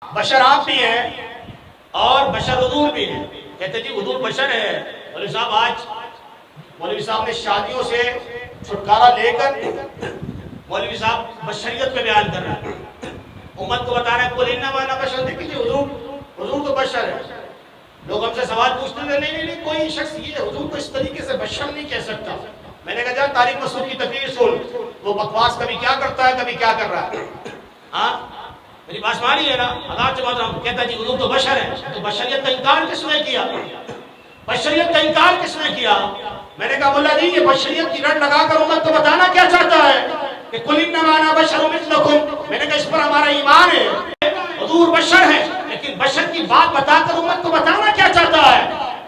बशर आप भी हैं और बशर हुजूर भी हैं। कहते जी हुजूर बशर है। मौलवी साहब आज मौलवी साहब ने शादियों से छुटकारा लेकर मौलवी साहब बशरियत पे बयान कर रहे हैं, उम्मत को बता रहे हैं कुल इन्नमा अना बशर। देखिए हुजूर तो बशर है। लोग हमसे सवाल पूछते थे, नहीं कोई शख्स ये हुजूर को इस तरीके से बशर नहीं कह सकता। मैंने कहा जा तारिक मसूद की तकरीर सुन, वो बकवास कभी क्या करता है कभी क्या कर रहा है। हाँ मेरी बात मानी है ना। आदाब से कहता जी हुजूर तो बशर है, तो बशरियत का इनकार किसने किया? बशरियत का इनकार किसने किया? मैंने कहा मुल्ला जी ये बशरियत की रट लगाकर उम्मत को बताना क्या चाहता है कि कुल इन्नमा अना बशरुम मिस्लुकुम। मैंने कहा इस पर हमारा ईमान है, हुजूर बशर है, लेकिन बशर की बात बताकर उम्मत को बताना क्या चाहता है?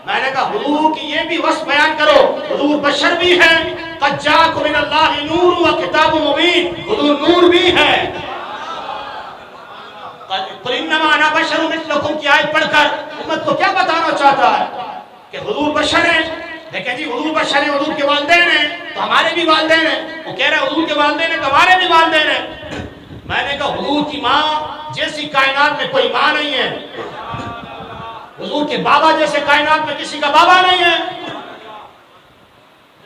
मैंने कहा हुजूर की ये भी वस्फ बयान करो, हुजूर बशर भी है, क़द जाअकुम मिनल्लाहि नूरुन व किताबुम मुबीन, हुजूर नूर भी है। कुल इन्नमा अना बशरुम मिस्लुकुम की आयत पढ़कर उम्मत को क्या बताना चाहता है कि हुजूर बशर है। लेकिन जी हुजूर बशर है, हुजूर के वालिदैन हैं तो हमारे भी वालिदैन हैं। वो कह रहे हैं हुजूर के वालिदैन हैं तो हमारे भी वालिदैन हैं। मैंने कहा हुजूर की माँ जैसी कायनात में कोई माँ नहीं है, हुजूर के बाबा जैसे कायनात में किसी का बाबा नहीं है,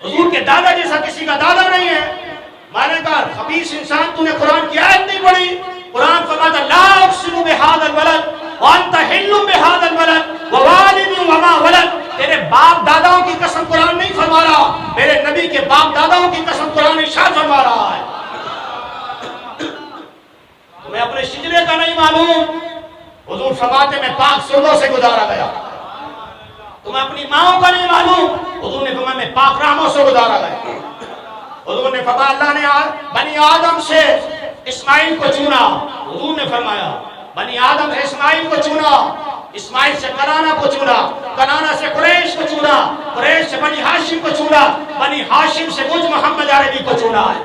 हुजूर के दादा जैसा किसी का दादा नहीं है। मैंने कहा खबीस इंसान तूने कुरान की आयत नहीं पढ़ी। कुरान फरमाता ला उक़सिमु बिहाज़ल बलद व अंत हिल्लुम बिहाज़ल बलद व वालिदिन व मा वलद। तेरे बाप दादाओं की कसम कुरान नहीं फरमा रहा, मेरे नबी के बाप दादाओं की कसम कुरान इरशाद फरमा रहा है। तुम्हें अपने शिजरे का नहीं मालूम, हुजूर फरमाते मैं पाक सुर्गों से गुजारा गया। तुम्हें अपनी माओ का नहीं मालूम, हुजूर ने फरमाया मैं पाक रामों से गुजारा गया। हुजूर ने फरमाया अल्लाह ने बनी आदम से इस्माइल को चुना। हुजूर ने फरमाया बनी आदम से इस्माइल को चुना, इस्माइल से कनाना को चुना, कनाना से कुरैश को चुना, कुरैश से बनी हाशिम को चुना, बनी हाशिम से मुझ मोहम्मद अरबी को चुना है।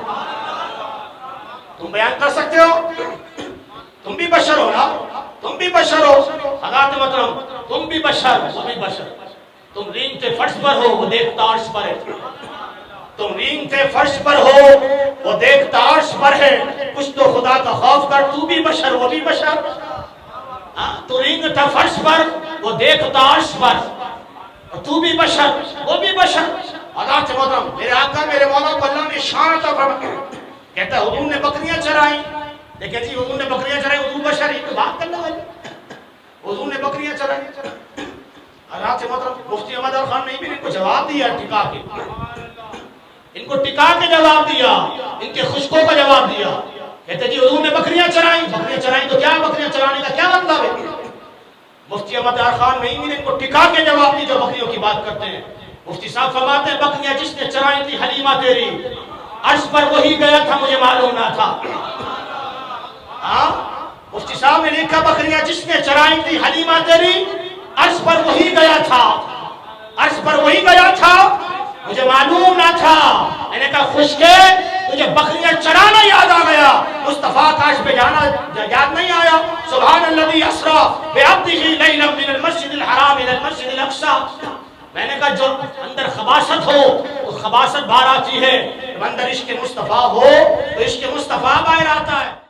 तुम बयान कर सकते हो? तुम भी बशर हो ना, तुम भी बशर हो। हज़रात मोहतरम तुम भी बशर, वो भी बशर। तुम रींगते फर्श पर हो, वो देखता अर्श पर है। तुम रींगते फर्श पर हो, वो देखता अर्श पर है। कुछ तो खुदा का खौफ कर, तू भी बशर वो भी बशर। तू रींगता फर्श पर, वो देखता अर्श पर, और तू भी बशर वो भी बशर। हज़रात मोहतरम मेरे आका मेरे मौला को अल्लाह ने शान अता फरमाई। कहता हुजूर ने बकरियां चराई। देखिए जी हुजूर ने बकरियां चराई, हुजूर बशर है, तो बात करने वाले हुजूर ने बकरियां चराई। हज़रात मोहतरम मुफ्ती अहमद अल खान ने भी इनको जवाब दिया, टिका के इनको टिका के जवाब दिया, इनके खुशकों का जवाब दिया। कहते जी हुजूर ने बकरियां चराई तो क्या बकरियां चराने का क्या मतलब है? मुफ्ती अहमद अल खान नहीं भी इनको टिका के जवाब दी जो बकरियों की बात करते हैं। मुफ्ती साहब फरमाते हैं बकरियां जिसने चराई थी हलीमा तेरी, अर्श पर वही गया था मुझे मालूम ना था। मुफ्ती साहब ने लिखा बकरियां जिसने चराई थी हलीमा तेरी, अर्श पर वही गया था, अर्श पर वही गया था मुझे मालूम ना था। मैंने कहा खुशके तुझे बकरियां चराना याद आ गया, मुस्तफा काश पे जाना याद नहीं आया। सुभानल्लज़ी अस्रा बिअब्दिही लैलन मिनल मस्जिदिल हराम इलल मस्जिदिल अक़सा। मैंने कहा जो अंदर खबासत हो वो खबासत बाहर आती है, अंदर इश्क़ मुस्तफा हो तो इश्क़ मुस्तफा बाहर आता है।